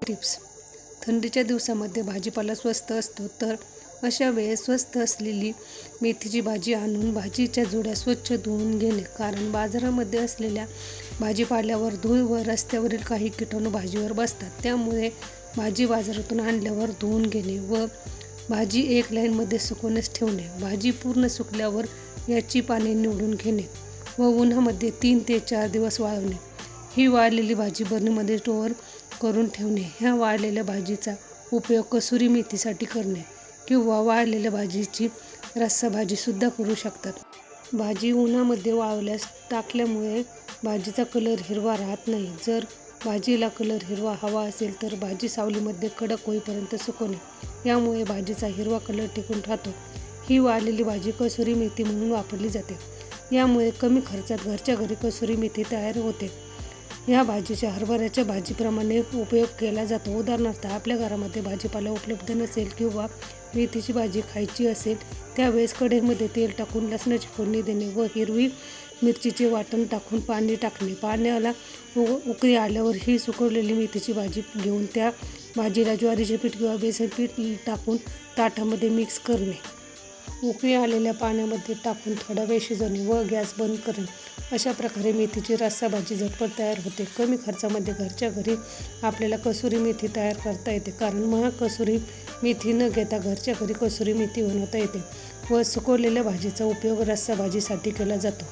Tips. थंडीच्या दिवसामध्ये भाजीपाला स्वस्त असतो, तर अशा वेळेस स्वस्त असलेली मेथीची भाजी आणून भाजीच्या जुड्या स्वच्छ धुवून घेणे. कारण बाजारामध्ये असलेल्या भाजीपाल्यावर धूळ व रस्त्यावरील काही किटाणू भाजीवर बसतात. त्यामुळे भाजी बाजारातून आणल्यावर धुवून घेणे व भाजी एक लाईनमध्ये सुकवण्यास ठेवणे. भाजी पूर्ण सुकल्यावर याची पाने निवडून घेणे व उन्हामध्ये 3 ते 4 दिवस वाळवणे. ही वाळलेली भाजी बरणीमध्ये स्टोअर करून ठेवणे. ह्या वाळलेल्या भाजीचा उपयोग कसुरी मेथीसाठी करणे किंवा वाळलेल्या भाजीची रस्सा भाजीसुद्धा करू शकतात. भाजी उन्हामध्ये वाळवल्यास टाकल्यामुळे भाजीचा कलर हिरवा राहत नाही. जर भाजीला कलर हिरवा हवा असेल तर भाजी सावलीमध्ये कडक होईपर्यंत सुकवणे. यामुळे भाजीचा हिरवा कलर टिकून राहतो. ही वाळलेली भाजी कसुरी मेथी म्हणून वापरली जाते. यामुळे कमी खर्चात घरच्या घरी कसुरी मेथी तयार होते. या भाजीच्या हरभऱ्याच्या भाजीप्रमाणे उपयोग केला जातो. उदाहरणार्थ, आपल्या घरामध्ये भाजीपाला उपलब्ध नसेल किंवा मेथीची भाजी खायची असेल त्यावेळेस कढईमध्ये तेल टाकून लसणाची फोडणी देणे व हिरवी मिरचीचे वाटण टाकून पाणी टाकणे. पाण्याला उकळी आल्यावर ही सुकवलेली मेथीची भाजी घेऊन त्या भाजीला ज्वारीचे पीठ किंवा बेसन पीठ टाकून ताटामध्ये मिक्स करणे. उकळी आलेल्या पाण्यामध्ये टाकून थोडा वेळ शिजवणे व गॅस बंद करणे. अशा प्रकारे मेथीची रस्सा भाजी झटपट तयार होते. कमी खर्चामध्ये घरच्या घरी आपल्याला कसुरी मेथी तयार करता येते. कारण महाग कसुरी मेथी न घेता घरच्या घरी कसुरी मेथी बनवता येते व सुकवलेल्या भाजीचा उपयोग रस्सा भाजीसाठी केला जातो.